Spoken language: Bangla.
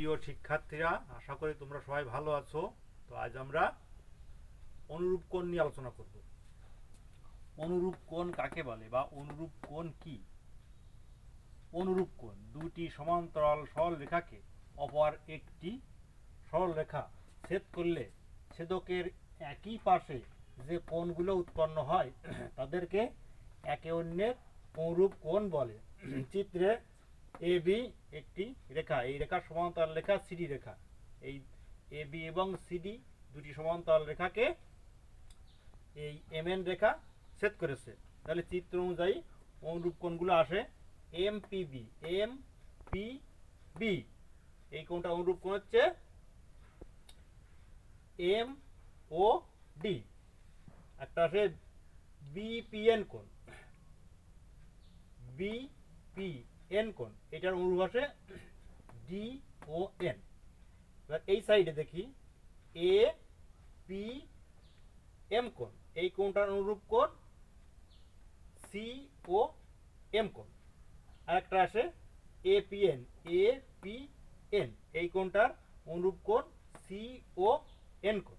প্রিয় শিক্ষার্থীরা, আশা করি তোমরা সবাই ভালো আছো। তো আজ আমরা অনুরূপ কোণ নিয়ে আলোচনা করব। অনুরূপ কোণ কাকে বলে বা অনুরূপ কোণ কি? অনুরূপ কোণ দুটি সমান্তরাল সরল রেখাকে অপর একটি সরল রেখা ছেদ করলে ছেদকের একই পাশে যে কোণগুলো উৎপন্ন হয় তাদেরকে একে অন্যের অনুরূপ কোণ বলে। চিত্রে এ বি একটি রেখা, এই রেখার সমান্তরাল রেখা সিডি রেখা। এই এ বি এবং সিডি দুটি সমান্তরাল রেখাকে এই এম এন রেখা ছেদ করেছে। তাহলে চিত্র অনুযায়ী অনুরূপ কোণগুলো আসে M P B. M P B এই কোণটা অনুরূপ কোণ হচ্ছে এম ও ডি। একটা আসে বিপিএন কোণ, বিপিএন কোণ এটার অনুরূপ আসে ডি ও এন। এই সাইডে দেখি এ পি এম কোণ, এই কোণটার অনুরূপ কোণ সি ও এম কোণ। আর একটা আসে এপিএন, এপিএন এই কোণটার অনুরূপ কোণ সি ও এন কোণ।